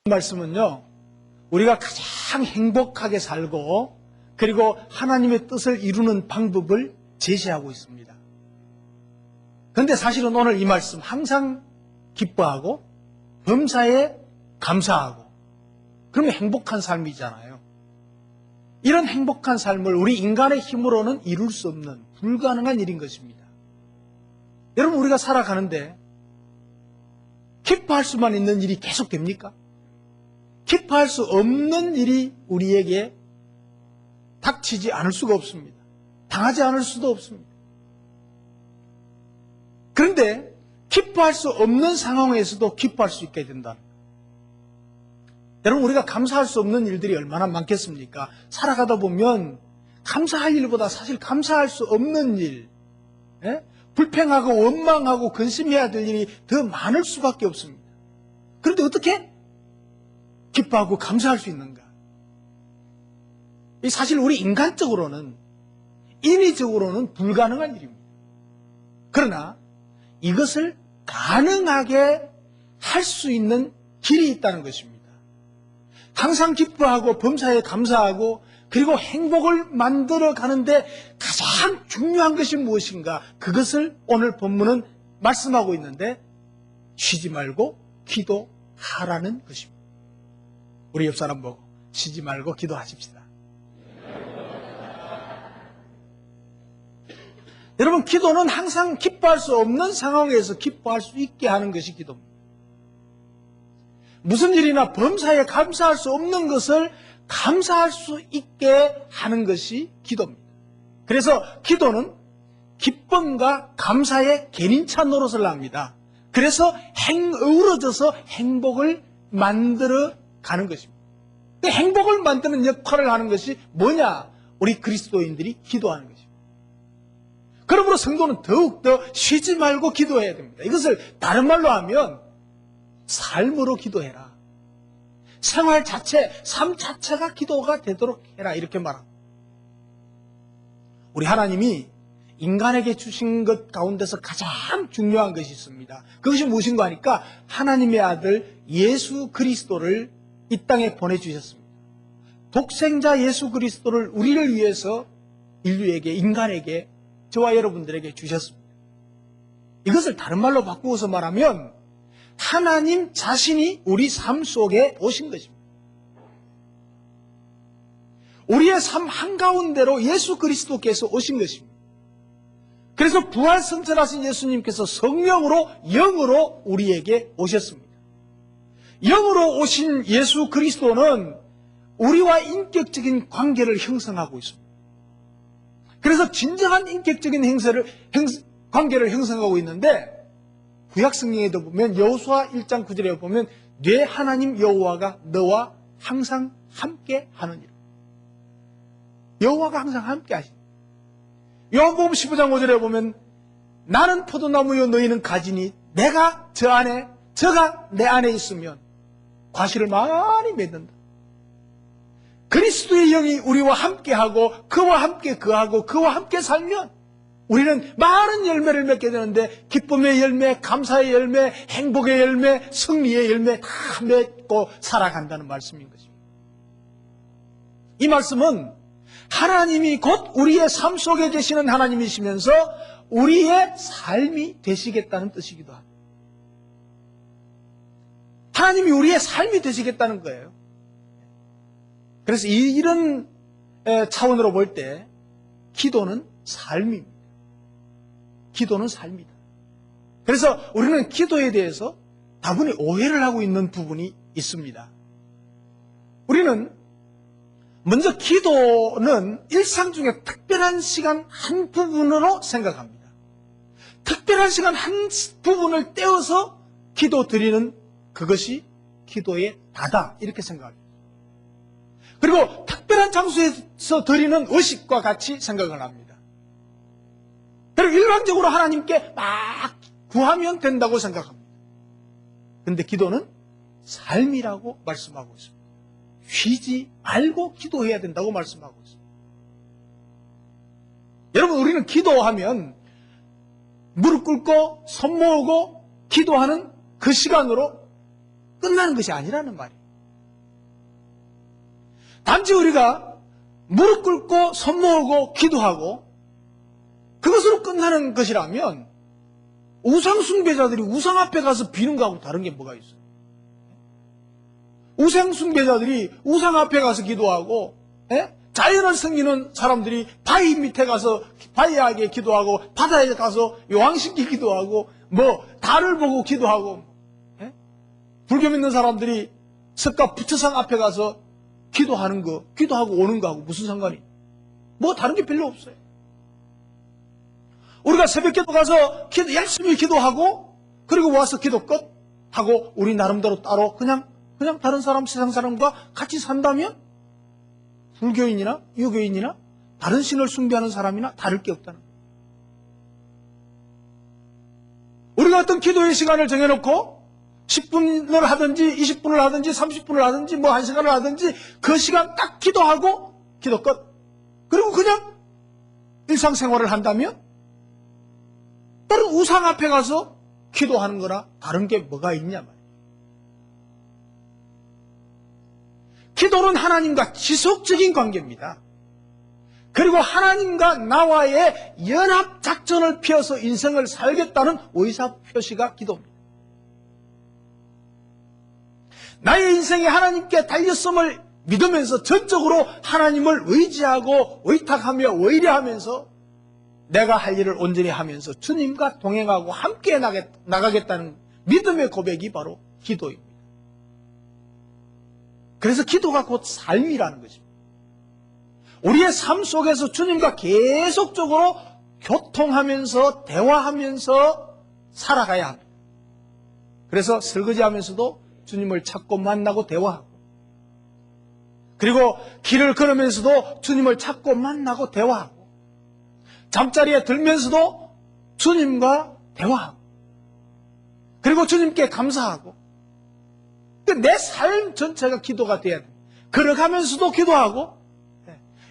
말씀은요, 우리가 가장 행복하게 살고 그리고 하나님의 뜻을 이루는 방법을 제시하고 있습니다. 그런데 사실은 오늘 이 말씀 항상 기뻐하고 범사에 감사하고 그러면 행복한 삶이잖아요. 이런 행복한 삶을 우리 인간의 힘으로는 이룰 수 없는 불가능한 일인 것입니다. 여러분, 우리가 살아가는데 기뻐할 수만 있는 일이 계속 됩니까? 기뻐할 수 없는 일이 우리에게 닥치지 않을 수가 없습니다. 당하지 않을 수도 없습니다. 그런데 기뻐할 수 없는 상황에서도 기뻐할 수 있게 된다는 거예요. 여러분, 우리가 감사할 수 없는 일들이 얼마나 많겠습니까? 살아가다 보면 감사할 일보다 사실 감사할 수 없는 일, 불평하고 원망하고 근심해야 될 일이 더 많을 수밖에 없습니다. 그런데 어떻게 기뻐하고 감사할 수 있는가? 사실 우리 인간적으로는, 인위적으로는 불가능한 일입니다. 그러나 이것을 가능하게 할 수 있는 길이 있다는 것입니다. 항상 기뻐하고 범사에 감사하고 그리고 행복을 만들어 가는데 가장 중요한 것이 무엇인가? 그것을 오늘 본문은 말씀하고 있는데 쉬지 말고 기도하라는 것입니다. 우리 옆 사람 보고 쉬지 말고 기도하십시다. 여러분, 기도는 항상 기뻐할 수 없는 상황에서 기뻐할 수 있게 하는 것이 기도입니다. 무슨 일이나 범사에 감사할 수 없는 것을 감사할 수 있게 하는 것이 기도입니다. 그래서 기도는 기쁨과 감사의 개인차 노릇을 합니다. 그래서 어우러져서 행복을 만들어 가는 것입니다. 그 행복을 만드는 역할을 하는 것이 뭐냐? 우리 그리스도인들이 기도하는 것입니다. 그러므로 성도는 더욱더 쉬지 말고 기도해야 됩니다. 이것을 다른 말로 하면 삶으로 기도해라. 생활 자체, 삶 자체가 기도가 되도록 해라. 이렇게 말합니다. 우리 하나님이 인간에게 주신 것 가운데서 가장 중요한 것이 있습니다. 그것이 무엇인가 하니까 하나님의 아들 예수 그리스도를 이 땅에 보내주셨습니다. 독생자 예수 그리스도를 우리를 위해서 인류에게, 인간에게, 저와 여러분들에게 주셨습니다. 이것을 다른 말로 바꾸어서 말하면 하나님 자신이 우리 삶 속에 오신 것입니다. 우리의 삶 한가운데로 예수 그리스도께서 오신 것입니다. 그래서 부활승천하신 예수님께서 성령으로, 영으로 우리에게 오셨습니다. 영으로 오신 예수 그리스도는 우리와 인격적인 관계를 형성하고 있습니다. 그래서 진정한 인격적인 관계를 형성하고 있는데 구약 성경에도 보면 여호수아 1장 9절에 보면 내 하나님 여호와가 너와 항상 함께 하느니라. 여호와가 항상 함께 하시니. 요한복음 15장 5절에 보면 나는 포도나무요 너희는 가지니 내가 저 안에 저가 내 안에 있으면 과실을 많이 맺는다. 그리스도의 영이 우리와 함께하고 그와 함께 거하고 그와 함께 살면 우리는 많은 열매를 맺게 되는데 기쁨의 열매, 감사의 열매, 행복의 열매, 승리의 열매 다 맺고 살아간다는 말씀인 것입니다. 이 말씀은 하나님이 곧 우리의 삶 속에 계시는 하나님이시면서 우리의 삶이 되시겠다는 뜻이기도 합니다. 하나님이 우리의 삶이 되시겠다는 거예요. 그래서 이런 차원으로 볼 때 기도는 삶입니다. 기도는 삶이다. 그래서 우리는 기도에 대해서 다분히 오해를 하고 있는 부분이 있습니다. 우리는 먼저 기도는 일상 중에 특별한 시간 한 부분으로 생각합니다. 특별한 시간 한 부분을 떼어서 기도 드리는 그것이 기도의 다다 이렇게 생각합니다. 그리고 특별한 장소에서 드리는 의식과 같이 생각을 합니다. 그리고 일반적으로 하나님께 막 구하면 된다고 생각합니다. 그런데 기도는 삶이라고 말씀하고 있습니다. 쉬지 말고 기도해야 된다고 말씀하고 있습니다. 여러분, 우리는 기도하면 무릎 꿇고 손 모으고 기도하는 그 시간으로 끝나는 것이 아니라는 말이에요. 단지 우리가 무릎 꿇고 손 모으고 기도하고 그것으로 끝나는 것이라면 우상 숭배자들이 우상 앞에 가서 비는 거하고 다른 게 뭐가 있어요? 우상 숭배자들이 우상 앞에 가서 기도하고, 자연을 섬기는 사람들이 바위 밑에 가서 바위에게 기도하고, 바다에 가서 요항식기 기도하고, 달을 보고 기도하고, 불교 믿는 사람들이 석가 부처상 앞에 가서 기도하는 거, 기도하고 오는 거하고 무슨 상관이? 다른 게 별로 없어요. 우리가 새벽 기도 가서 열심히 기도하고, 그리고 와서 기도 끝 하고, 우리 나름대로 따로 그냥 다른 사람, 세상 사람과 같이 산다면, 불교인이나 유교인이나 다른 신을 숭배하는 사람이나 다를 게 없다는 거예요. 우리가 어떤 기도의 시간을 정해놓고 10분을 하든지 20분을 하든지 30분을 하든지 1시간을 하든지 그 시간 딱 기도하고 기도 끝. 그리고 그냥 일상생활을 한다면 다른 우상 앞에 가서 기도하는 거나 다른 게 뭐가 있냐 말이에요. 기도는 하나님과 지속적인 관계입니다. 그리고 하나님과 나와의 연합작전을 펴서 인생을 살겠다는 의사표시가 기도입니다. 나의 인생이 하나님께 달렸음을 믿으면서 전적으로 하나님을 의지하고 의탁하며 의뢰하면서 내가 할 일을 온전히 하면서 주님과 동행하고 함께 나가겠다는 믿음의 고백이 바로 기도입니다. 그래서 기도가 곧 삶이라는 것입니다. 우리의 삶 속에서 주님과 계속적으로 교통하면서 대화하면서 살아가야 합니다. 그래서 설거지하면서도 주님을 찾고 만나고 대화하고, 그리고 길을 걸으면서도 주님을 찾고 만나고 대화하고, 잠자리에 들면서도 주님과 대화하고, 그리고 주님께 감사하고, 내 삶 전체가 기도가 돼야 됩니다. 걸어가면서도 기도하고,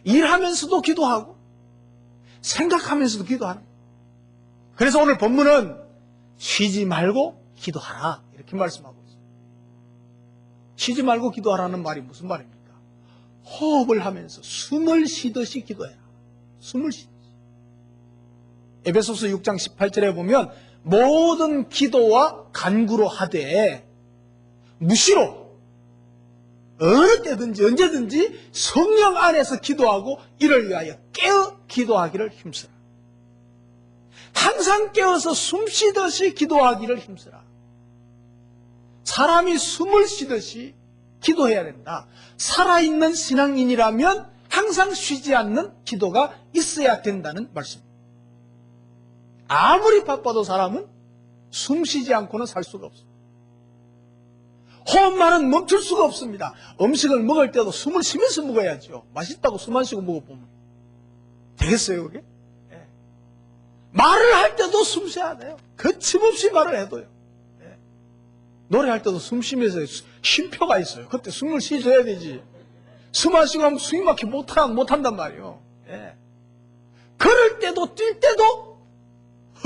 일하면서도 기도하고, 생각하면서도 기도하는 거예요. 그래서 오늘 본문은 쉬지 말고 기도하라 이렇게 말씀하고 있어요. 쉬지 말고 기도하라는 말이 무슨 말입니까? 호흡을 하면서 숨을 쉬듯이 기도해라. 숨을 쉬듯이. 에베소서 6장 18절에 보면 모든 기도와 간구로 하되 무시로 어느 때든지 언제든지 성령 안에서 기도하고 이를 위하여 깨어 기도하기를 힘쓰라. 항상 깨어서 숨 쉬듯이 기도하기를 힘쓰라. 사람이 숨을 쉬듯이 기도해야 된다. 살아있는 신앙인이라면 항상 쉬지 않는 기도가 있어야 된다는 말씀입니다. 아무리 바빠도 사람은 숨 쉬지 않고는 살 수가 없습니다. 호흡만은 멈출 수가 없습니다. 음식을 먹을 때도 숨을 쉬면서 먹어야죠. 맛있다고 숨 안 쉬고 먹어보면 되겠어요, 그게? 네. 말을 할 때도 숨 쉬어야 돼요. 거침없이 말을 해도요. 네. 노래할 때도 숨 쉬면서 쉼표가 있어요. 그때 숨을 쉬줘야 되지. 숨 안 쉬고 하면 숨이 막혀 못한단 말이에요. 네. 걸을 때도 뛸 때도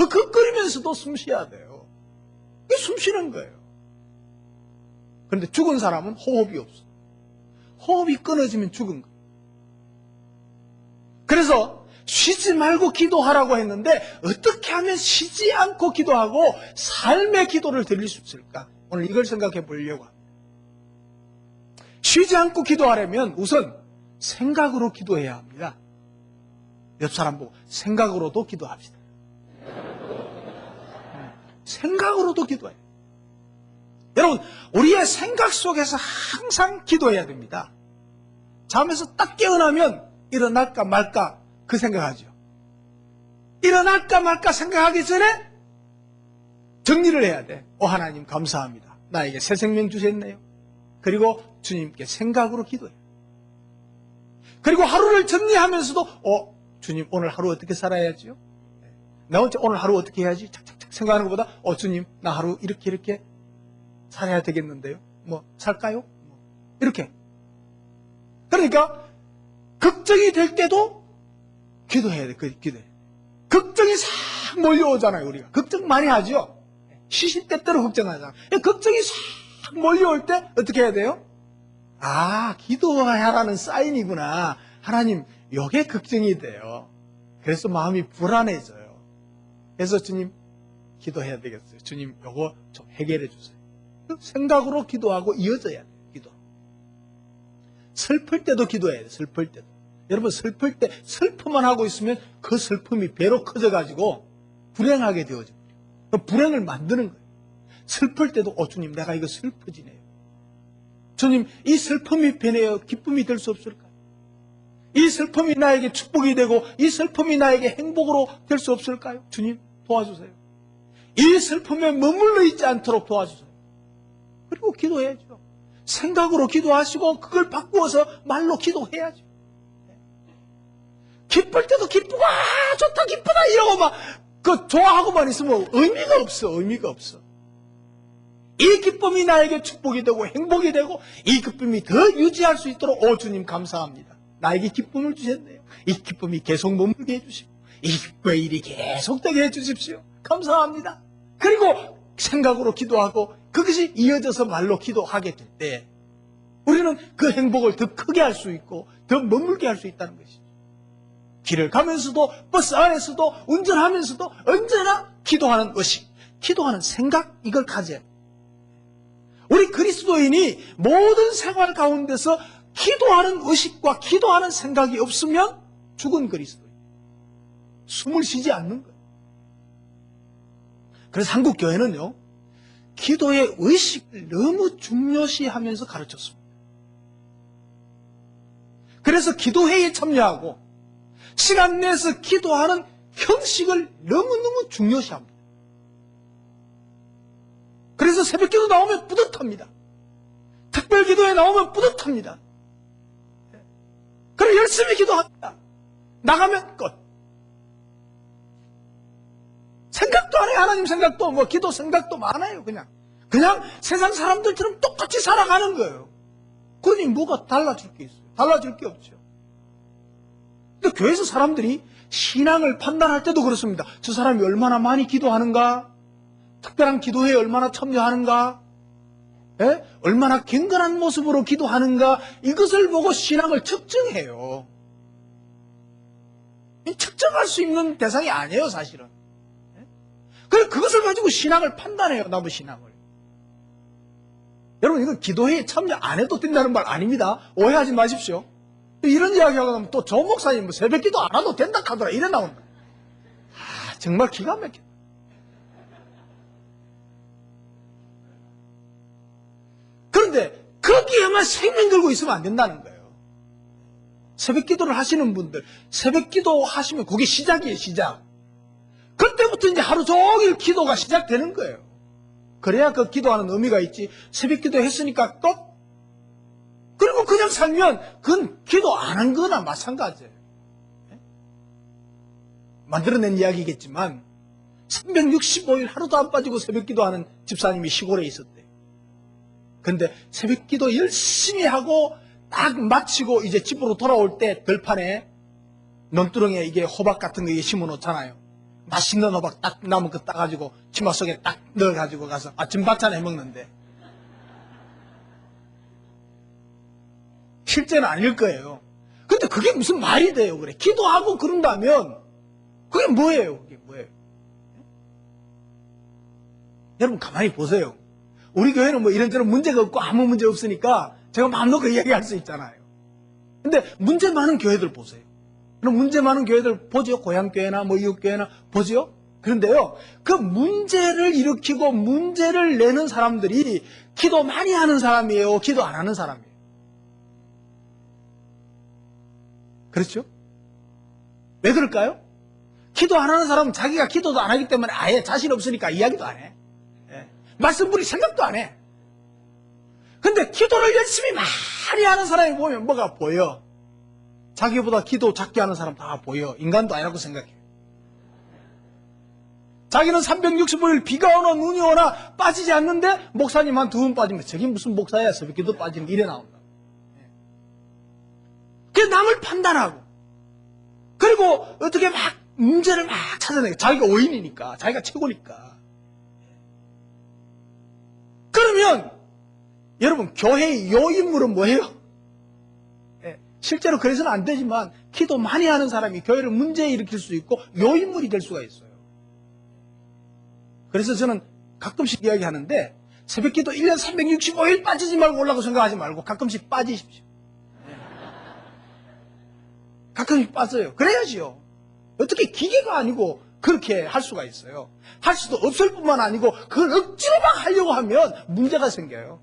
헉헉거리면서도 숨 쉬어야 돼요. 이게 숨 쉬는 거예요. 그런데 죽은 사람은 호흡이 없어. 호흡이 끊어지면 죽은 거예요. 그래서 쉬지 말고 기도하라고 했는데 어떻게 하면 쉬지 않고 기도하고 삶의 기도를 드릴 수 있을까? 오늘 이걸 생각해 보려고 합니다. 쉬지 않고 기도하려면 우선 생각으로 기도해야 합니다. 옆 사람 보고 생각으로도 기도합시다. 생각으로도 기도해요. 여러분, 우리의 생각 속에서 항상 기도해야 됩니다. 잠에서 딱 깨어나면 일어날까 말까 그 생각하죠. 일어날까 말까 생각하기 전에 정리를 해야 돼. 하나님 감사합니다. 나에게 새 생명 주셨네요. 그리고 주님께 생각으로 기도해요. 그리고 하루를 정리하면서도 주님 오늘 하루 어떻게 살아야지요? 나 오늘 하루 어떻게 해야지? 착착착 생각하는 것보다 주님 나 하루 이렇게 살아야 되겠는데요. 살까요? 이렇게. 그러니까 걱정이 될 때도 기도해야 돼. 기도해. 걱정이 싹 몰려오잖아요. 우리가 걱정 많이 하죠. 시시때때로 걱정하잖아요. 걱정이 싹 몰려올 때 어떻게 해야 돼요? 아, 기도하라는 사인이구나. 하나님, 요게 걱정이 돼요. 그래서 마음이 불안해져요. 그래서 주님, 기도해야 되겠어요. 주님, 요거 좀 해결해 주세요. 생각으로 기도하고 이어져야 돼요. 기도. 슬플 때도 기도해야 돼요. 슬플 때도. 여러분, 슬플 때 슬픔만 하고 있으면 그 슬픔이 배로 커져가지고 불행하게 되어집니다. 불행을 만드는 거예요. 슬플 때도 주님, 내가 이거 슬퍼지네요. 주님, 이 슬픔이 변해요. 기쁨이 될 수 없을까요? 이 슬픔이 나에게 축복이 되고 이 슬픔이 나에게 행복으로 될 수 없을까요? 주님, 도와주세요. 이 슬픔에 머물러 있지 않도록 도와주세요. 그리고 기도해야죠. 생각으로 기도하시고 그걸 바꾸어서 말로 기도해야죠. 기쁠 때도 기쁘고 아 좋다 기쁘다 이러고 막 그 좋아하고만 있으면 의미가 없어. 의미가 없어. 이 기쁨이 나에게 축복이 되고 행복이 되고 이 기쁨이 더 유지할 수 있도록 주님 감사합니다. 나에게 기쁨을 주셨네요. 이 기쁨이 계속 머물게 해주시고 이 기쁨의 일이 계속되게 해주십시오. 감사합니다. 그리고 생각으로 기도하고 그것이 이어져서 말로 기도하게 될 때 우리는 그 행복을 더 크게 할 수 있고 더 머물게 할 수 있다는 것이죠. 길을 가면서도 버스 안에서도 운전하면서도 언제나 기도하는 의식, 기도하는 생각 이걸 가져야 돼요. 우리 그리스도인이 모든 생활 가운데서 기도하는 의식과 기도하는 생각이 없으면 죽은 그리스도인. 숨을 쉬지 않는 거예요. 그래서 한국 교회는요, 기도의 의식을 너무 중요시하면서 가르쳤습니다. 그래서 기도회에 참여하고 시간 내서 기도하는 형식을 너무너무 중요시합니다. 그래서 새벽기도 나오면 뿌듯합니다. 특별기도에 나오면 뿌듯합니다. 그리고 열심히 기도합니다. 나가면 끝. 생각도 안 해요. 하나님 생각도 뭐 기도 생각도 많아요. 그냥 세상 사람들처럼 똑같이 살아가는 거예요. 그러니 뭐가 달라질 게 있어요? 달라질 게 없죠. 근데 교회에서 사람들이 신앙을 판단할 때도 그렇습니다. 저 사람이 얼마나 많이 기도하는가? 특별한 기도회에 얼마나 참여하는가? 얼마나 경건한 모습으로 기도하는가? 이것을 보고 신앙을 측정해요. 측정할 수 있는 대상이 아니에요, 사실은. 그래서 그것을 가지고 신앙을 판단해요, 남의 신앙을. 여러분, 이건 기도회에 참여 안 해도 된다는 말 아닙니다. 오해하지 마십시오. 이런 이야기하고 나면 또 조 목사님 새벽 기도 안 해도 된다 하더라. 이래 나온다. 정말 기가 막혀. 그런데 거기에만 생명 걸고 있으면 안 된다는 거예요. 새벽 기도를 하시는 분들, 새벽 기도 하시면 그게 시작이에요, 시작. 그때부터 이제 하루 종일 기도가 시작되는 거예요. 그래야 그 기도하는 의미가 있지. 새벽 기도 했으니까 끝. 그리고 그냥 살면 그건 기도 안 한 거나 마찬가지예요. 만들어낸 이야기겠지만 365일 하루도 안 빠지고 새벽 기도하는 집사님이 시골에 있었대요. 근데 새벽 기도 열심히 하고 딱 마치고 이제 집으로 돌아올 때 들판에 논두렁에 이게 호박 같은 거 심어 놓잖아요. 맛있는 호박 딱 남은 거 따가지고 치마 속에 딱 넣어가지고 가서 아침 반찬 해먹는데 실제는 아닐 거예요. 근데 그게 무슨 말이 돼요, 그래. 기도하고 그런다면 그게 뭐예요, 그게 뭐예요? 여러분 가만히 보세요. 우리 교회는 뭐 이런저런 문제가 없고 아무 문제 없으니까 제가 마음 놓고 이야기할 수 있잖아요. 근데 문제 많은 교회들 보세요. 그럼 문제 많은 교회들 보죠? 고향교회나 뭐 이웃교회나 보죠? 그런데요, 그 문제를 일으키고 문제를 내는 사람들이 기도 많이 하는 사람이에요? 기도 안 하는 사람이에요? 그렇죠? 왜 그럴까요? 기도 안 하는 사람은 자기가 기도도 안 하기 때문에 아예 자신 없으니까 이야기도 안 해. 말씀부리 생각도 안 해. 근데 기도를 열심히 많이 하는 사람이 보면 뭐가 보여? 자기보다 기도 작게 하는 사람 다 보여. 인간도 아니라고 생각해. 자기는 365일 비가 오나 눈이 오나 빠지지 않는데 목사님 한 두 분 빠지면 저게 무슨 목사야? 새벽기도 빠지는 게 이래 나온다. 그래서 남을 판단하고 그리고 어떻게 막 문제를 막 찾아내고 자기가 오인이니까 자기가 최고니까. 그러면 여러분, 교회의 요인물은 뭐예요? 예, 실제로 그래서는 안 되지만 기도 많이 하는 사람이 교회를 문제 일으킬 수 있고 요인물이 될 수가 있어요. 그래서 저는 가끔씩 이야기하는데 새벽기도 1년 365일 빠지지 말고 올라고 생각하지 말고 가끔씩 빠지십시오. 가끔씩 빠져요. 그래야지요. 어떻게 기계가 아니고 그렇게 할 수가 있어요. 할 수도 없을 뿐만 아니고 그걸 억지로 막 하려고 하면 문제가 생겨요.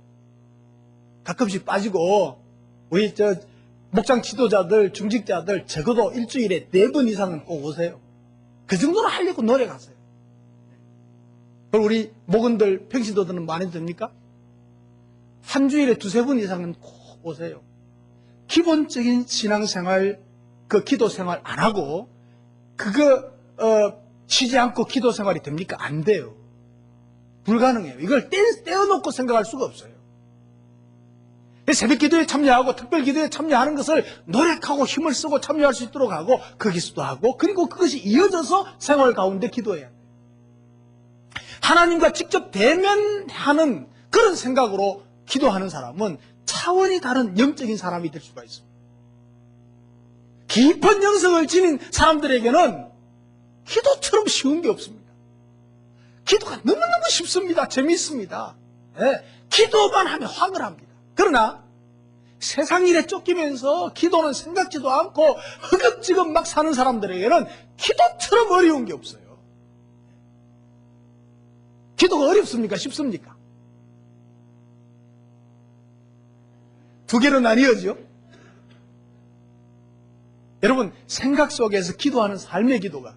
가끔씩 빠지고 우리 목장 지도자들, 중직자들 적어도 일주일에 4번 이상은 꼭 오세요. 그 정도는 하려고 노력하세요. 그리고 우리 목원들, 평신도들은 많이 됩니까? 한 주일에 2-3번 이상은 꼭 오세요. 기본적인 신앙생활, 그 기도생활 안 하고 그거 쉬지 않고 기도생활이 됩니까? 안 돼요. 불가능해요. 이걸 떼어놓고 생각할 수가 없어요. 새벽기도에 참여하고 특별기도에 참여하는 것을 노력하고 힘을 쓰고 참여할 수 있도록 하고 거기서도 하고 그리고 그것이 이어져서 생활 가운데 기도해야 돼요. 하나님과 직접 대면하는 그런 생각으로 기도하는 사람은 차원이 다른 영적인 사람이 될 수가 있습니다. 깊은 영성을 지닌 사람들에게는 기도처럼 쉬운 게 없습니다. 기도가 너무너무 쉽습니다. 재미있습니다. 네, 기도만 하면 황홀합니다. 그러나 세상 일에 쫓기면서 기도는 생각지도 않고 허겁지겁 막 사는 사람들에게는 기도처럼 어려운 게 없어요. 기도가 어렵습니까? 쉽습니까? 두 개로 나뉘어져. 여러분, 생각 속에서 기도하는 삶의 기도가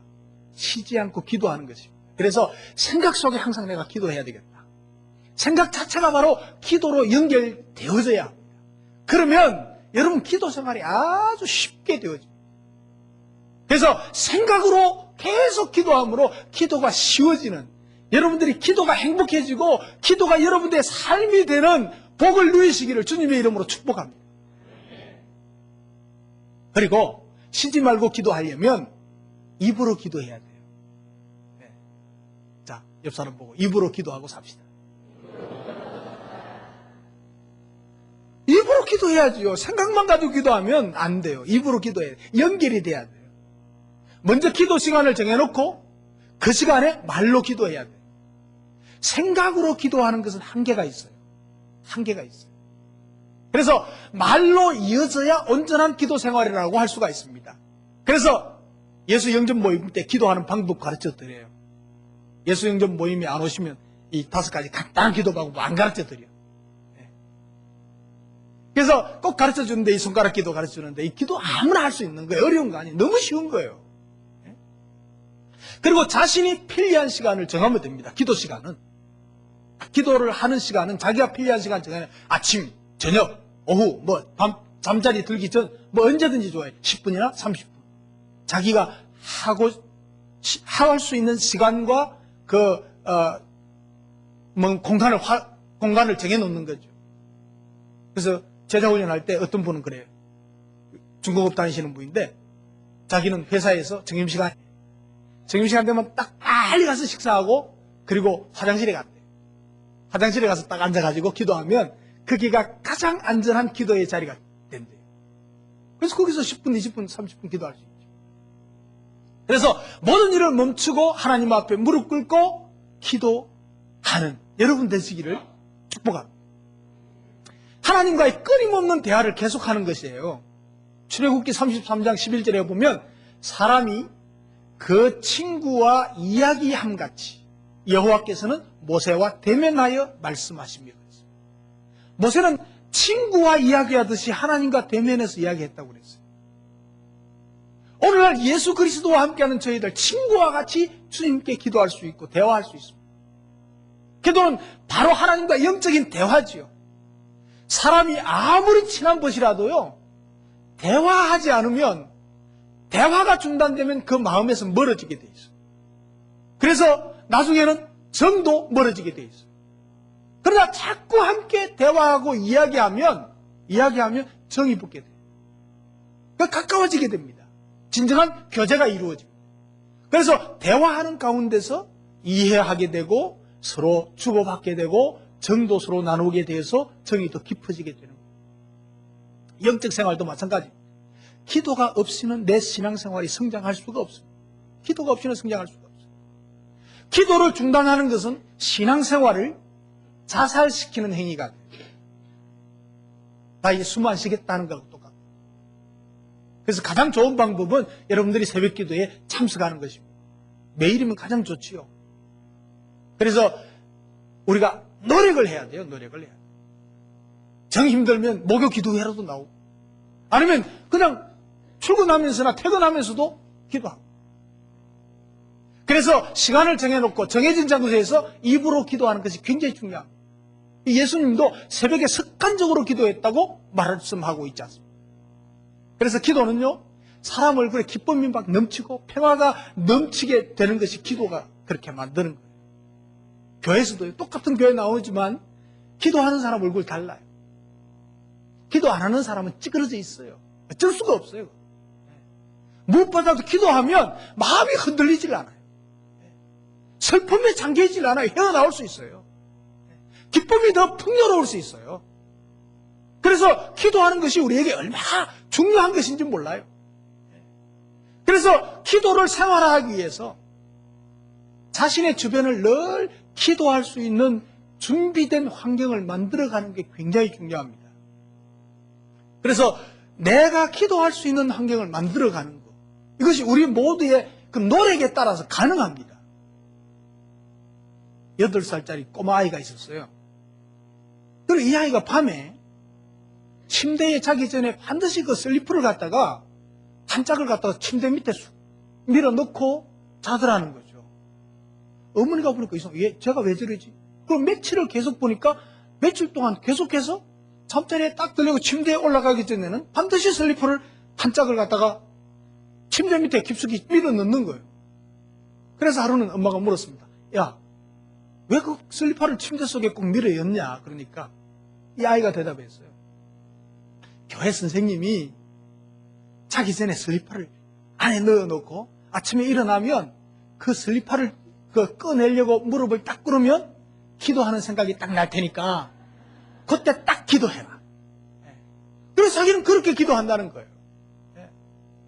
쉬지 않고 기도하는 것입니다. 그래서 생각 속에 항상 내가 기도해야 되겠다. 생각 자체가 바로 기도로 연결되어져야 합니다. 그러면 여러분 기도 생활이 아주 쉽게 되어집니다. 그래서 생각으로 계속 기도함으로 기도가 쉬워지는, 여러분들이 기도가 행복해지고 기도가 여러분들의 삶이 되는 복을 누리시기를 주님의 이름으로 축복합니다. 그리고 쉬지 말고 기도하려면 입으로 기도해야 돼요. 네. 자, 옆 사람 보고 입으로 기도하고 삽시다. 입으로 기도해야지요. 생각만 가지고 기도하면 안 돼요. 입으로 기도해야 돼요. 연결이 돼야 돼요. 먼저 기도 시간을 정해놓고 그 시간에 말로 기도해야 돼요. 생각으로 기도하는 것은 한계가 있어요. 한계가 있어요. 그래서 말로 이어져야 온전한 기도 생활이라고 할 수가 있습니다. 그래서 예수 영접 모임 때 기도하는 방법 가르쳐 드려요. 예수 영접 모임에 안 오시면 이 5가지 간단한 기도 방법 안 가르쳐 드려요. 그래서 꼭 가르쳐 주는데 이 손가락 기도 가르쳐 주는데 이 기도 아무나 할 수 있는 거예요. 어려운 거 아니에요. 너무 쉬운 거예요. 그리고 자신이 편리한 시간을 정하면 됩니다. 기도 시간은. 기도를 하는 시간은 자기가 편리한 시간 정하면 아침, 저녁, 오후, 잠자리 들기 전, 언제든지 좋아요. 10분이나 30분. 자기가 할 수 있는 시간과 공간을 정해놓는 거죠. 그래서 제자훈련할 때 어떤 분은 그래요. 중공업 다니시는 분인데 자기는 회사에서 점심시간 되면 딱 빨리 가서 식사하고 그리고 화장실에 갔대요. 화장실에 가서 딱 앉아가지고 기도하면 거기가 가장 안전한 기도의 자리가 된대요. 그래서 거기서 10분, 20분, 30분 기도할 수 있죠. 그래서 모든 일을 멈추고 하나님 앞에 무릎 꿇고 기도하는 여러분 되시기를 축복합니다. 하나님과의 끊임없는 대화를 계속하는 것이에요. 출애굽기 33장 11절에 보면 사람이 그 친구와 이야기함같이 여호와께서는 모세와 대면하여 말씀하시며 그랬어요. 모세는 친구와 이야기하듯이 하나님과 대면해서 이야기했다고 그랬어요. 오늘날 예수 그리스도와 함께하는 저희들 친구와 같이 주님께 기도할 수 있고 대화할 수 있습니다. 기도는 바로 하나님과 영적인 대화지요. 사람이 아무리 친한 것이라도요, 대화하지 않으면, 대화가 중단되면 그 마음에서 멀어지게 돼 있어요. 그래서 나중에는 정도 멀어지게 돼 있어요. 그러나 자꾸 함께 대화하고 이야기하면 정이 붙게 돼요. 가까워지게 됩니다. 진정한 교제가 이루어집니다. 그래서 대화하는 가운데서 이해하게 되고, 서로 주고받게 되고, 정도수로 나누게 되어서 정이 더 깊어지게 되는 거예요. 영적 생활도 마찬가지입니다. 기도가 없이는 내 신앙생활이 성장할 수가 없습니다. 기도가 없이는 성장할 수가 없어요. 기도를 중단하는 것은 신앙생활을 자살시키는 행위가 돼요. 나 이제 숨 안 쉬겠다는 거하고 똑같아요. 그래서 가장 좋은 방법은 여러분들이 새벽 기도에 참석하는 것입니다. 매일이면 가장 좋지요. 그래서 우리가 노력을 해야 돼요. 노력을 해야 돼요. 정 힘들면 목요 기도회라도 나오고, 아니면 그냥 출근하면서나 퇴근하면서도 기도하고. 그래서 시간을 정해놓고 정해진 장소에서 입으로 기도하는 것이 굉장히 중요합니다. 예수님도 새벽에 습관적으로 기도했다고 말씀하고 있지 않습니까? 그래서 기도는요, 사람 얼굴에 기쁨이 막 넘치고 평화가 넘치게 되는 것이 기도가 그렇게 만드는 거예요. 교회에서도 똑같은 교회 나오지만 기도하는 사람 얼굴 달라요. 기도 안 하는 사람은 찌그러져 있어요. 어쩔 수가 없어요. 무엇보다도 기도하면 마음이 흔들리질 않아요. 슬픔에 잠기질 않아요. 헤어나올 수 있어요. 기쁨이 더 풍요로울 수 있어요. 그래서 기도하는 것이 우리에게 얼마나 중요한 것인지 몰라요. 그래서 기도를 생활화하기 위해서 자신의 주변을 늘 기도할 수 있는 준비된 환경을 만들어가는 게 굉장히 중요합니다. 그래서 내가 기도할 수 있는 환경을 만들어가는 것, 이것이 우리 모두의 그 노력에 따라서 가능합니다. 8살짜리 꼬마아이가 있었어요. 그리고 이 아이가 밤에 침대에 자기 전에 반드시 그 슬리퍼를 갖다가 한 짝을 갖다가 침대 밑에 밀어넣고 자더라는 거죠. 어머니가 보니까 이상해. 제가 왜 저러지? 그럼 며칠을 계속 보니까 며칠 동안 계속해서 잠자리에 딱 들리고 침대에 올라가기 전에는 반드시 슬리퍼를 한 짝을 갖다가 침대 밑에 깊숙이 밀어넣는 거예요. 그래서 하루는 엄마가 물었습니다. 야, 왜 그 슬리퍼를 침대 속에 꼭 밀어넣냐? 그러니까 이 아이가 대답했어요. 교회 선생님이 자기 전에 슬리퍼를 안에 넣어놓고 아침에 일어나면 그 슬리퍼를 꺼내려고 무릎을 딱 꿇으면 기도하는 생각이 딱 날 테니까 그때 딱 기도해라. 그래서 자기는 그렇게 기도한다는 거예요.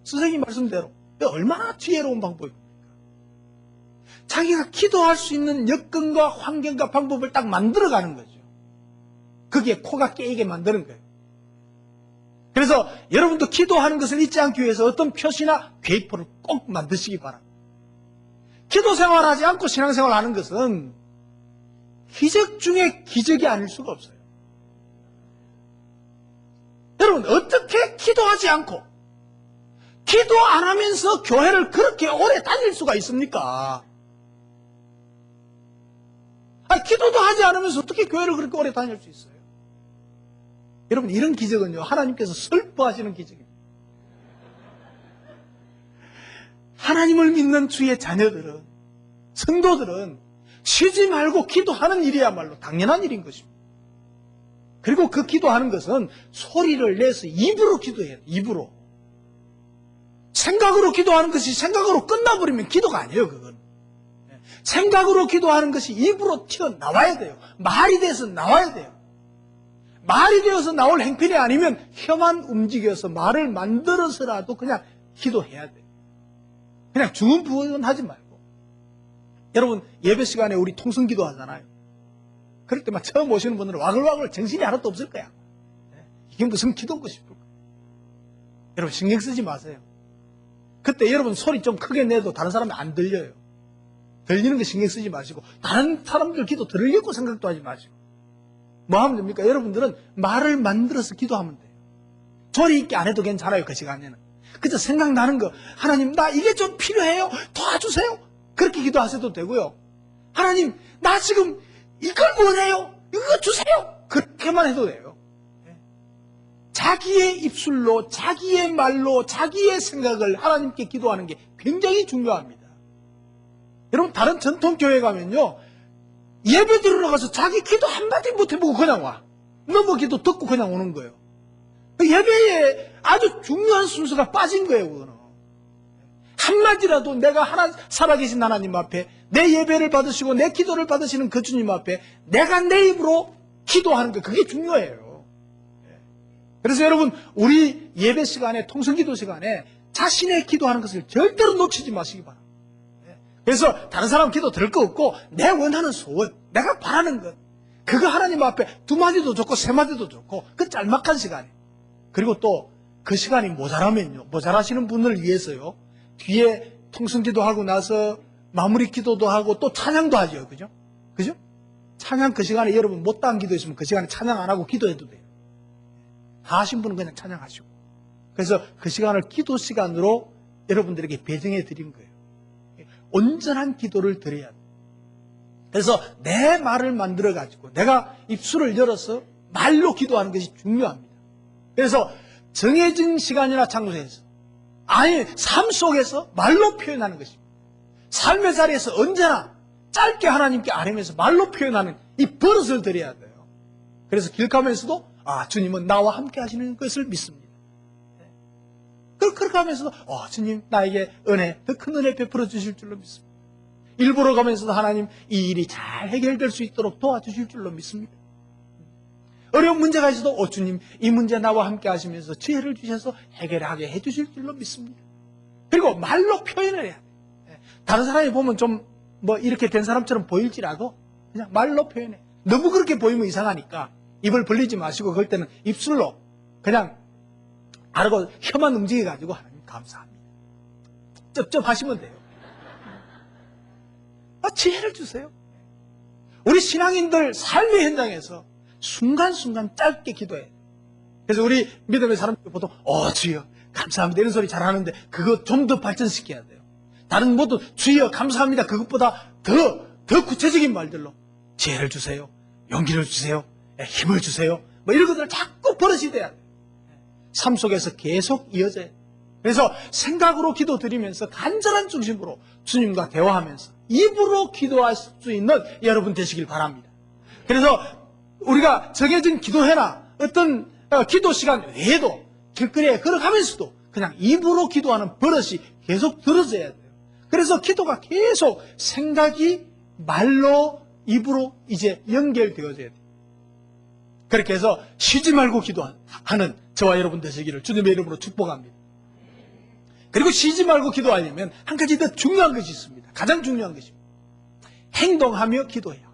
선생님 말씀대로 얼마나 지혜로운 방법입니까? 자기가 기도할 수 있는 여건과 환경과 방법을 딱 만들어가는 거죠. 거기에 코가 깨이게 만드는 거예요. 그래서 여러분도 기도하는 것을 잊지 않기 위해서 어떤 표시나 계획표를 꼭 만드시기 바랍니다. 기도 생활하지 않고 신앙생활 하는 것은 기적 중에 기적이 아닐 수가 없어요. 여러분, 어떻게 기도하지 않고 기도 안 하면서 교회를 그렇게 오래 다닐 수가 있습니까? 기도도 하지 않으면서 어떻게 교회를 그렇게 오래 다닐 수 있어요? 여러분, 이런 기적은요, 하나님께서 슬퍼하시는 기적입니다. 하나님을 믿는 주의 자녀들은, 성도들은 쉬지 말고 기도하는 일이야말로 당연한 일인 것입니다. 그리고 그 기도하는 것은 소리를 내서 입으로 기도해야 돼요. 입으로. 생각으로 기도하는 것이 생각으로 끝나버리면 기도가 아니에요, 그건. 생각으로 기도하는 것이 입으로 튀어나와야 돼요. 말이 돼서 나와야 돼요. 말이 되어서 나올 행편이 아니면 혀만 움직여서 말을 만들어서라도 그냥 기도해야 돼요. 그냥 중언부언 하지 말고. 여러분, 예배 시간에 우리 통성기도 하잖아요. 그럴 때만 처음 오시는 분들은 와글와글 정신이 하나도 없을 거야. 이게 무슨 기도인가 싶을 거야. 여러분, 신경 쓰지 마세요. 그때 여러분 소리 좀 크게 내도 다른 사람이 안 들려요. 들리는 거 신경 쓰지 마시고 다른 사람들 기도 들으려고 생각도 하지 마시고 뭐 하면 됩니까? 여러분들은 말을 만들어서 기도하면 돼요. 소리 있게 안 해도 괜찮아요. 그 시간에는. 그저 생각나는 거, 하나님 나 이게 좀 필요해요. 도와주세요. 그렇게 기도하셔도 되고요. 하나님 나 지금 이걸 원해요. 이거 주세요. 그렇게만 해도 돼요. 자기의 입술로, 자기의 말로, 자기의 생각을 하나님께 기도하는 게 굉장히 중요합니다. 여러분, 다른 전통교회 가면요, 예배 드리러 가서 자기 기도 한마디 못 해보고 그냥 와. 너무 기도 듣고 그냥 오는 거예요. 예배에 아주 중요한 순서가 빠진 거예요, 그거는. 한마디라도 내가 살아계신 하나님 앞에 내 예배를 받으시고 내 기도를 받으시는 그 주님 앞에 내가 내 입으로 기도하는 거, 그게 중요해요. 그래서 여러분, 우리 예배 시간에, 통성기도 시간에 자신의 기도하는 것을 절대로 놓치지 마시기 바랍니다. 그래서 다른 사람 기도 들을 거 없고 내 원하는 소원, 내가 바라는 것, 그거 하나님 앞에 두 마디도 좋고 세 마디도 좋고 그 짤막한 시간에, 그리고 또 그 시간이 모자라면요, 모자라시는 분을 위해서요, 뒤에 통성기도 하고 나서 마무리 기도도 하고 또 찬양도 하죠. 그죠? 그죠? 찬양 그 시간에 여러분 못다한 기도 있으면 그 시간에 찬양 안 하고 기도해도 돼요. 다 하신 분은 그냥 찬양하시고. 그래서 그 시간을 기도 시간으로 여러분들에게 배정해 드린 거예요. 온전한 기도를 드려야 돼요. 그래서 내 말을 만들어 가지고 내가 입술을 열어서 말로 기도하는 것이 중요합니다. 그래서 정해진 시간이나 장소에서, 아니 삶 속에서 말로 표현하는 것입니다. 삶의 자리에서 언제나 짧게 하나님께 아뢰면서 말로 표현하는 이 버릇을 들여야 돼요. 그래서 길 가면서도 주님은 나와 함께 하시는 것을 믿습니다. 그렇게 하면서도 주님 나에게 은혜, 더 큰 은혜 베풀어 주실 줄로 믿습니다. 일부러 가면서도 하나님 이 일이 잘 해결될 수 있도록 도와주실 줄로 믿습니다. 어려운 문제가 있어도 주님 이 문제 나와 함께 하시면서 지혜를 주셔서 해결하게 해주실 줄로 믿습니다. 그리고 말로 표현을 해야 돼요. 다른 사람이 보면 좀 이렇게 된 사람처럼 보일지라도 그냥 말로 표현해. 너무 그렇게 보이면 이상하니까 입을 벌리지 마시고 그럴 때는 입술로 그냥 아르고 혀만 움직여가지고 하나님 감사합니다. 쩝쩝하시면 돼요. 지혜를 주세요. 우리 신앙인들 삶의 현장에서 순간순간 짧게 기도해. 그래서 우리 믿음의 사람들 보통 주여 감사합니다 이런 소리 잘하는데 그거 좀 더 발전시켜야 돼요. 다른 모두 주여 감사합니다 그것보다 더 구체적인 말들로 지혜를 주세요, 용기를 주세요, 힘을 주세요, 이런 것들을 자꾸 버릇이 돼야 돼요. 삶 속에서 계속 이어져요. 그래서 생각으로 기도 드리면서 간절한 중심으로 주님과 대화하면서 입으로 기도할 수 있는 여러분 되시길 바랍니다. 그래서 우리가 정해진 기도회나 어떤 기도 시간 외에도 길거리에 걸어가면서도 그냥 입으로 기도하는 버릇이 계속 들어져야 돼요. 그래서 기도가 계속 생각이 말로 입으로 이제 연결되어져야 돼요. 그렇게 해서 쉬지 말고 기도하는 저와 여러분 되시기를 주님의 이름으로 축복합니다. 그리고 쉬지 말고 기도하려면 한 가지 더 중요한 것이 있습니다. 가장 중요한 것입니다. 행동하며 기도해야.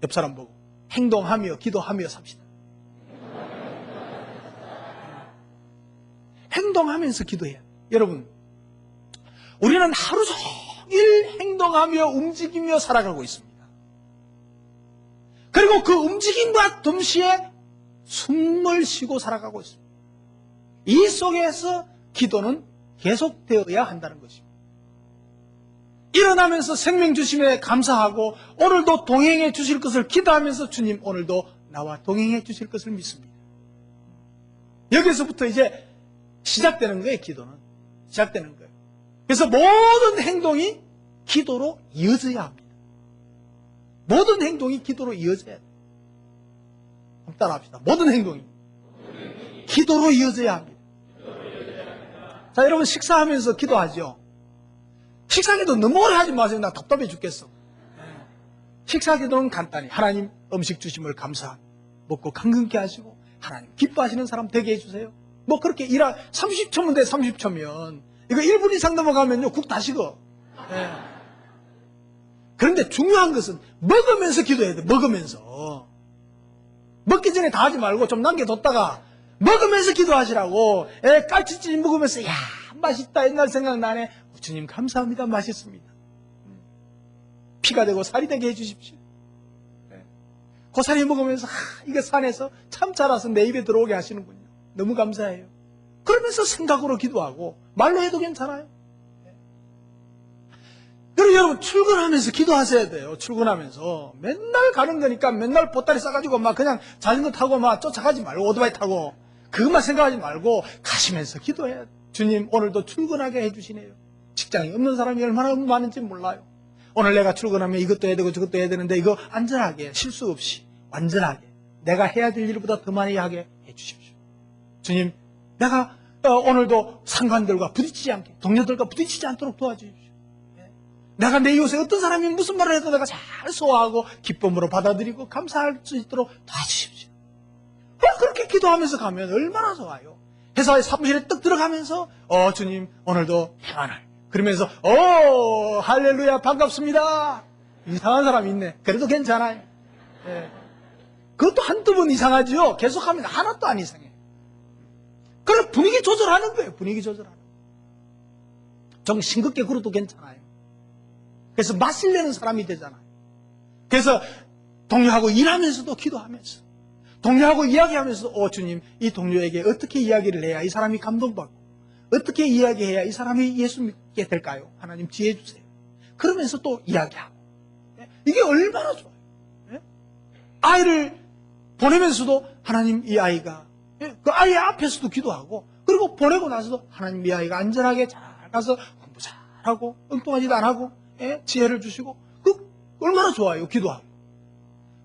옆 사람 보고 행동하며 기도하며 삽시다. 행동하면서 기도해야. 여러분, 우리는 하루 종일 행동하며 움직이며 살아가고 있습니다. 그리고 그 움직임과 동시에 숨을 쉬고 살아가고 있습니다. 이 속에서 기도는 계속되어야 한다는 것입니다. 일어나면서 생명 주심에 감사하고 오늘도 동행해 주실 것을 기도하면서 주님 오늘도 나와 동행해 주실 것을 믿습니다. 여기서부터 이제 시작되는 거예요. 기도는 시작되는 거예요. 그래서 모든 행동이 기도로 이어져야 합니다. 모든 행동이 기도로 이어져야 돼요. 한번 따라합시다. 모든 행동이 기도로 이어져야 합니다. 자, 여러분 식사하면서 기도하죠. 식사기도 너무 오래 하지 마세요. 나 답답해 죽겠어. 식사기도는 간단히 하나님 음식 주심을 감사합니다. 먹고 감격케 하시고 하나님 기뻐하시는 사람 되게 해주세요. 그렇게 30초면 돼. 30초면 이거 1분 이상 넘어가면요 국 다 식어. 그런데 중요한 것은 먹으면서 기도해야 돼. 먹으면서 먹기 전에 다 하지 말고 좀 남겨뒀다가 먹으면서 기도하시라고. 깔치찜 먹으면서 맛있다 옛날 생각나네. 주님 감사합니다. 맛있습니다. 피가 되고 살이 되게 해주십시오. 고사리 먹으면서 이거 산에서 참 자라서 내 입에 들어오게 하시는군요. 너무 감사해요. 그러면서 생각으로 기도하고 말로 해도 괜찮아요. 그리고 여러분 출근하면서 기도하셔야 돼요. 출근하면서 맨날 가는 거니까 맨날 보따리 싸가지고 막 그냥 자전거 타고 막 쫓아가지 말고 오토바이 타고 그것만 생각하지 말고 가시면서 기도해야 돼요. 주님 오늘도 출근하게 해주시네요. 직장이 없는 사람이 얼마나 많은지 몰라요. 오늘 내가 출근하면 이것도 해야 되고 저것도 해야 되는데 이거 안전하게 실수 없이 완전하게 내가 해야 될 일보다 더 많이 하게 해주십시오. 주님 내가 오늘도 상관들과 부딪히지 않게 동료들과 부딪히지 않도록 도와주십시오. 내가 내 이웃에 어떤 사람이 무슨 말을 해도 내가 잘 소화하고 기쁨으로 받아들이고 감사할 수 있도록 도와주십시오. 그렇게 기도하면서 가면 얼마나 좋아요. 회사의 사무실에 떡 들어가면서 주님 오늘도 평안을 그러면서 할렐루야 반갑습니다. 이상한 사람이 있네. 그래도 괜찮아요. 예. 그것도 한두 번 이상하지요. 계속하면 하나도 안 이상해. 그래 분위기 조절하는 거예요. 분위기 조절하는 거예요. 좀 싱겁게 굴어도 괜찮아요. 그래서 맛을 내는 사람이 되잖아요. 그래서 동료하고 일하면서도 기도하면서 동료하고 이야기하면서도 주님 이 동료에게 어떻게 이야기를 해야 이 사람이 감동받고 어떻게 이야기해야 이 사람이 예수 믿게 될까요? 하나님 지혜 주세요. 그러면서 또 이야기하고 이게 얼마나 좋아요. 아이를 보내면서도 하나님 이 아이가 그 아이 앞에서도 기도하고 그리고 보내고 나서도 하나님 이 아이가 안전하게 잘 가서 공부 잘하고 엉뚱하지도 안 하고 지혜를 주시고 그 얼마나 좋아요. 기도하고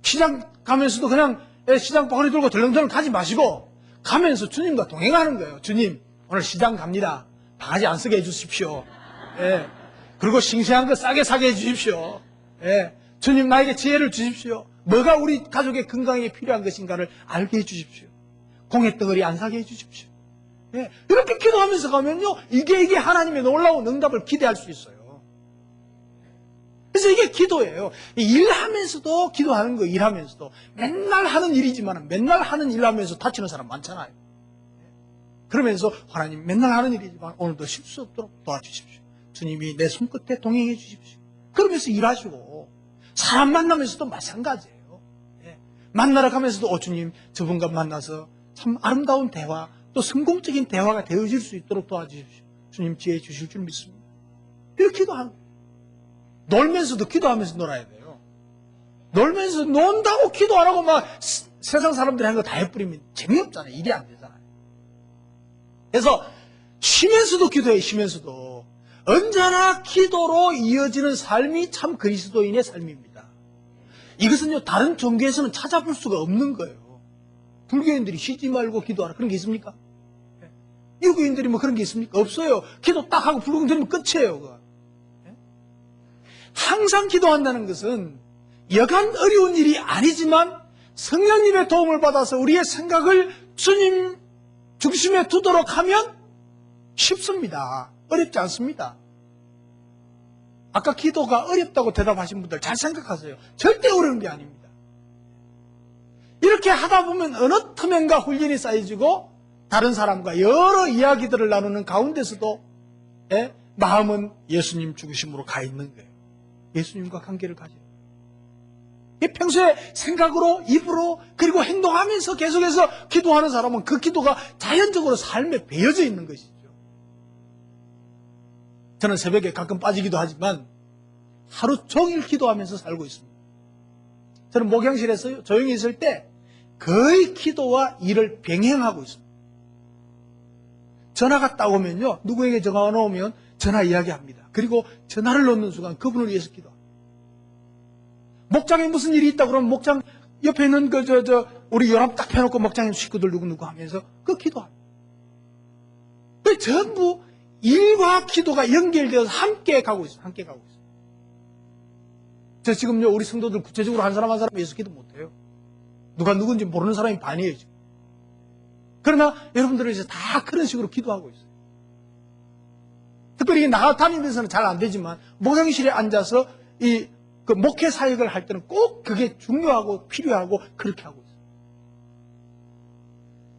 시장 가면서도 그냥 시장 바구니 들고 덜렁덜렁 가지 마시고 가면서 주님과 동행하는 거예요. 주님 오늘 시장 갑니다. 바가지 안 쓰게 해주십시오. 그리고 싱싱한 거 싸게 사게 해주십시오. 주님 나에게 지혜를 주십시오. 뭐가 우리 가족의 건강에 필요한 것인가를 알게 해주십시오. 공회덩어리 안 사게 해주십시오. 이렇게 기도하면서 가면요 이게 하나님의 놀라운 응답을 기대할 수 있어요. 그래서 이게 기도예요. 일하면서도 기도하는 거 일하면서도 맨날 하는 일이지만 맨날 하는 일 하면서 다치는 사람 많잖아요. 그러면서 하나님 맨날 하는 일이지만 오늘도 실수 수 없도록 도와주십시오. 주님이 내 손끝에 동행해 주십시오. 그러면서 일하시고 사람 만나면서도 마찬가지예요. 만나러 가면서도 주님 저분과 만나서 참 아름다운 대화 또 성공적인 대화가 되어질 수 있도록 도와주십시오. 주님 지혜 주실 줄 믿습니다. 이렇게 기도하는 거예요. 놀면서도 기도하면서 놀아야 돼요. 놀면서 논다고 기도 안 하고 막 세상 사람들이 하는 거 다 해버리면 재미없잖아요. 일이 안 되잖아요. 그래서 쉬면서도 기도해. 쉬면서도 언제나 기도로 이어지는 삶이 참 그리스도인의 삶입니다. 이것은요 다른 종교에서는 찾아볼 수가 없는 거예요. 불교인들이 쉬지 말고 기도하라 그런 게 있습니까? 유교인들이 뭐 그런 게 있습니까? 없어요. 기도 딱 하고 불금 드리면 끝이에요. 그거. 항상 기도한다는 것은 여간 어려운 일이 아니지만 성령님의 도움을 받아서 우리의 생각을 주님 중심에 두도록 하면 쉽습니다. 어렵지 않습니다. 아까 기도가 어렵다고 대답하신 분들 잘 생각하세요. 절대 어려운 게 아닙니다. 이렇게 하다 보면 어느 틈엔가 훈련이 쌓여지고 다른 사람과 여러 이야기들을 나누는 가운데서도 마음은 예수님 중심으로 가 있는 거예요. 예수님과 관계를 가져요. 평소에 생각으로 입으로 그리고 행동하면서 계속해서 기도하는 사람은 그 기도가 자연적으로 삶에 배어져 있는 것이죠. 저는 새벽에 가끔 빠지기도 하지만 하루 종일 기도하면서 살고 있습니다. 저는 목양실에서 조용히 있을 때 거의 기도와 일을 병행하고 있습니다. 전화가 딱 오면요. 누구에게 전화가 오면 전화 이야기합니다. 그리고 전화를 놓는 순간 그분을 위해서 기도합니다. 목장에 무슨 일이 있다 그러면 목장 옆에 있는 우리 연합 딱 펴놓고 목장에 식구들 누구 하면서 그 기도합니다. 전부 일과 기도가 연결되어서 함께 가고 있어요. 함께 가고 있어요. 저 지금요 우리 성도들 구체적으로 한 사람 한 사람 위해서 기도 못해요. 누가 누군지 모르는 사람이 반이에요 지금. 그러나 여러분들을 위해서 다 그런 식으로 기도하고 있어요. 특별히 나가 다니면서는 잘 안 되지만 목양실에 앉아서 그 목회 사역을 할 때는 꼭 그게 중요하고 필요하고 그렇게 하고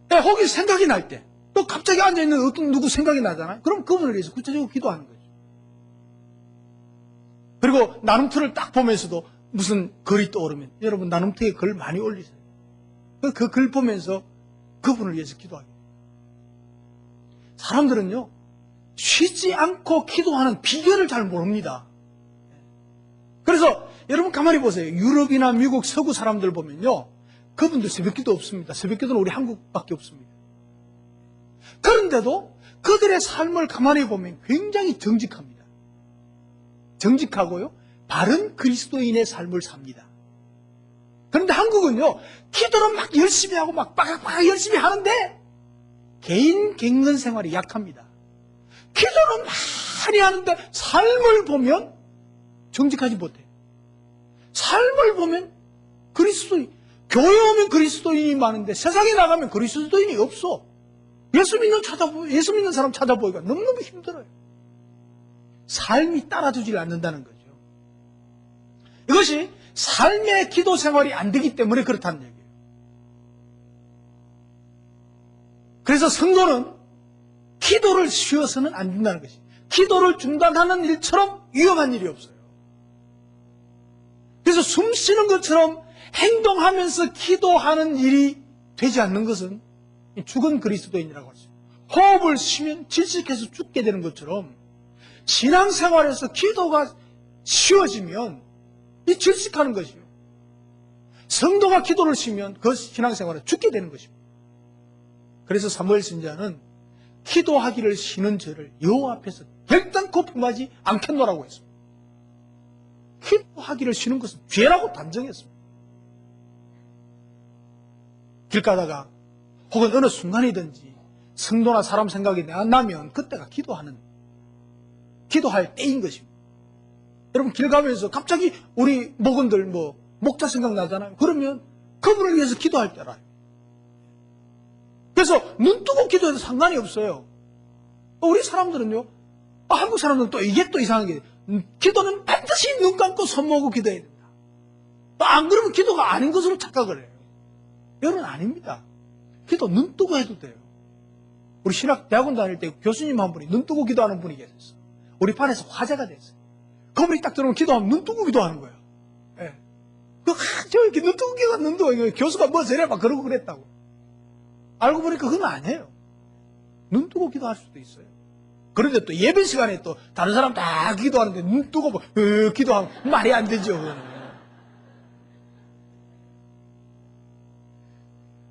있어요. 거기 생각이 날 때 또 갑자기 앉아있는 어떤 누구 생각이 나잖아요. 그럼 그분을 위해서 구체적으로 기도하는 거죠. 그리고 나눔터를 딱 보면서도 무슨 글이 떠오르면 여러분 나눔터에 글 많이 올리세요. 그 글 보면서 그분을 위해서 기도하게 돼요. 사람들은요 쉬지 않고 기도하는 비결을 잘 모릅니다. 그래서 여러분 가만히 보세요. 유럽이나 미국 서구 사람들 보면요 그분들 새벽기도 없습니다. 새벽기도는 우리 한국밖에 없습니다. 그런데도 그들의 삶을 가만히 보면 굉장히 정직합니다. 정직하고요 바른 그리스도인의 삶을 삽니다. 그런데 한국은요 기도를 막 열심히 하고 막 빠각빠각 열심히 하는데 개인 갱년 생활이 약합니다. 기도는 많이 하는데 삶을 보면 정직하지 못해. 삶을 보면 그리스도인, 교회 오면 그리스도인이 많은데 세상에 나가면 그리스도인이 없어. 예수 믿는 사람 찾아보기가 너무너무 힘들어요. 삶이 따라주질 않는다는 거죠. 이것이 삶의 기도 생활이 안 되기 때문에 그렇다는 얘기예요. 그래서 성도는 기도를 쉬어서는 안 된다는 것이, 기도를 중단하는 일처럼 위험한 일이 없어요. 그래서 숨 쉬는 것처럼 행동하면서 기도하는 일이 되지 않는 것은 죽은 그리스도인이라고 할 수 있어요. 호흡을 쉬면 질식해서 죽게 되는 것처럼 신앙생활에서 기도가 쉬워지면 이 질식하는 것이요. 성도가 기도를 쉬면 그 신앙생활은 죽게 되는 것입니다. 그래서 사무엘 선지자는 기도하기를 쉬는 죄를 여호와 앞에서 결단코 범하지 않겠노라고 했습니다. 기도하기를 쉬는 것은 죄라고 단정했습니다. 길 가다가 혹은 어느 순간이든지 성도나 사람 생각이 나면 그때가 기도할 때인 것입니다. 여러분 길 가면서 갑자기 우리 목원들 목자 생각나잖아요. 그러면 그분을 위해서 기도할 때라요. 그래서 눈 뜨고 기도해도 상관이 없어요. 우리 사람들은요, 한국 사람들은 또 이게 또 이상한 게, 기도는 반드시 눈 감고 손 모으고 기도해야 된다. 또 안 그러면 기도가 아닌 것으로 착각을 해요. 여러분 아닙니다. 기도 눈 뜨고 해도 돼요. 우리 신학대학원 다닐 때 교수님 한 분이 눈 뜨고 기도하는 분이 계셨어요. 우리 반에서 화제가 됐어요. 그분이 딱 들어오면 기도하면 눈 뜨고 기도하는 거예요. 예. 저 이렇게 눈 뜨고 기도하는 교수가 뭐 저래 막 그러고 그랬다고. 알고 보니까 그건 아니에요. 눈 뜨고 기도할 수도 있어요. 그런데 또 예배 시간에 또 다른 사람 다 기도하는데 눈 뜨고 기도하면 말이 안 되죠.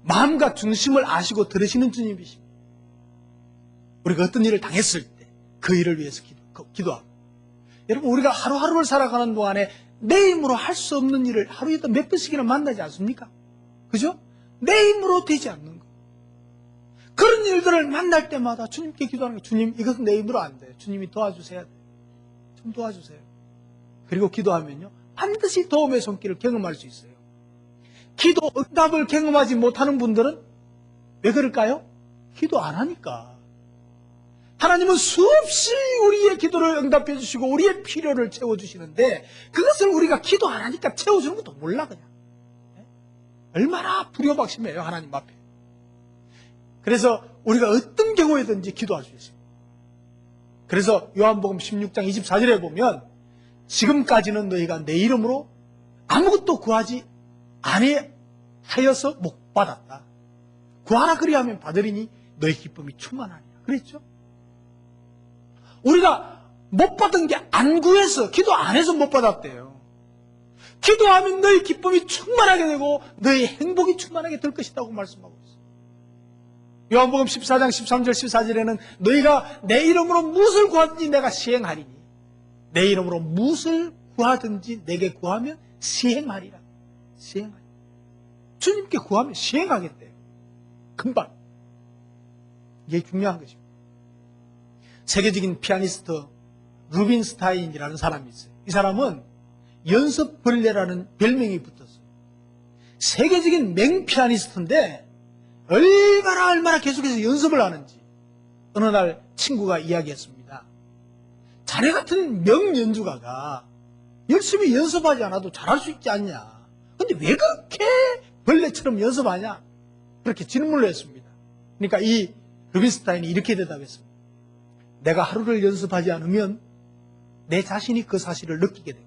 마음과 중심을 아시고 들으시는 주님이십니다. 우리가 어떤 일을 당했을 때 그 일을 위해서 기도하고. 여러분 우리가 하루하루를 살아가는 동안에 내 힘으로 할 수 없는 일을 하루에도 몇 번씩이나 만나지 않습니까? 그죠? 내 힘으로 되지 않는 거. 그런 일들을 만날 때마다 주님께 기도하는 거예요. 주님, 이것은 내 힘으로 안 돼. 주님이 도와주셔야 돼. 좀 도와주세요. 그리고 기도하면요, 반드시 도움의 손길을 경험할 수 있어요. 기도 응답을 경험하지 못하는 분들은 왜 그럴까요? 기도 안 하니까. 하나님은 수없이 우리의 기도를 응답해 주시고 우리의 필요를 채워주시는데 그것을 우리가 기도 안 하니까 채워주는 것도 몰라 그냥. 얼마나 불효박심해요 하나님 앞에. 그래서 우리가 어떤 경우에든지 기도할 수 있습니다. 그래서 요한복음 16장 24절에 보면 지금까지는 너희가 내 이름으로 아무것도 구하지 아니하여서 못 받았다. 구하라 그리하면 받으리니 너희 기쁨이 충만하니라. 그랬죠? 우리가 못 받은 게 안 구해서 기도 안 해서 못 받았대요. 기도하면 너희 기쁨이 충만하게 되고 너희 행복이 충만하게 될 것이라고 말씀하고 있어요. 요한복음 14장 13절 14절에는 너희가 내 이름으로 무엇을 구하든지 내가 시행하리니 내 이름으로 무엇을 구하든지 내게 구하면 시행하리라. 시행하리. 주님께 구하면 시행하겠대요. 금방. 이게 중요한 것입니다. 세계적인 피아니스트 루빈스타인이라는 사람이 있어요. 이 사람은 연습벌레라는 별명이 붙었어요. 세계적인 맹피아니스트인데 얼마나 계속해서 연습을 하는지 어느 날 친구가 이야기했습니다. 자네 같은 명연주가가 열심히 연습하지 않아도 잘할 수 있지 않냐. 근데 왜 그렇게 벌레처럼 연습하냐. 그렇게 질문을 했습니다. 그러니까 이 루빈스타인이 이렇게 대답했습니다. 내가 하루를 연습하지 않으면 내 자신이 그 사실을 느끼게 되고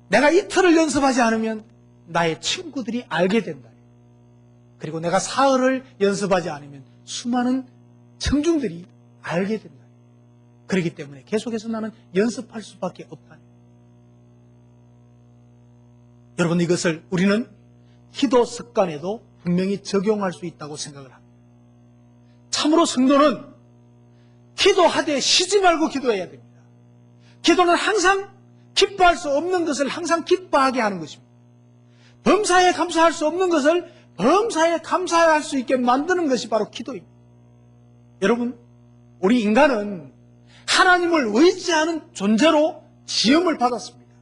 내가 이틀을 연습하지 않으면 나의 친구들이 알게 된다. 그리고 내가 사흘을 연습하지 않으면 수많은 청중들이 알게 된다. 그렇기 때문에 계속해서 나는 연습할 수밖에 없다. 여러분 이것을 우리는 기도 습관에도 분명히 적용할 수 있다고 생각을 합니다. 참으로 성도는 기도하되 쉬지 말고 기도해야 됩니다. 기도는 항상 기뻐할 수 없는 것을 항상 기뻐하게 하는 것입니다. 범사에 감사할 수 없는 것을 범사에 감사할 수 있게 만드는 것이 바로 기도입니다. 여러분, 우리 인간은 하나님을 의지하는 존재로 지음을 받았습니다.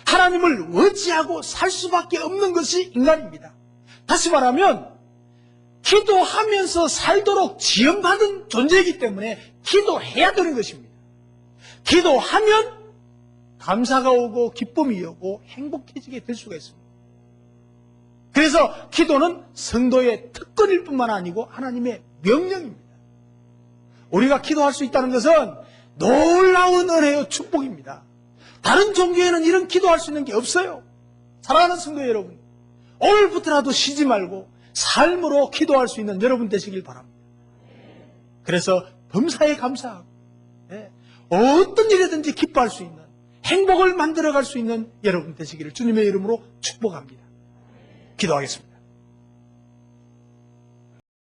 하나님을 의지하고 살 수밖에 없는 것이 인간입니다. 다시 말하면 기도하면서 살도록 지음받은 존재이기 때문에 기도해야 되는 것입니다. 기도하면 감사가 오고 기쁨이 오고 행복해지게 될 수가 있습니다. 그래서 기도는 성도의 특권일 뿐만 아니고 하나님의 명령입니다. 우리가 기도할 수 있다는 것은 놀라운 은혜요 축복입니다. 다른 종교에는 이런 기도할 수 있는 게 없어요. 사랑하는 성도 여러분, 오늘부터라도 쉬지 말고 삶으로 기도할 수 있는 여러분 되시길 바랍니다. 그래서 범사에 감사하고 어떤 일이든지 기뻐할 수 있는 행복을 만들어갈 수 있는 여러분 되시기를 주님의 이름으로 축복합니다. 기도하겠습니다.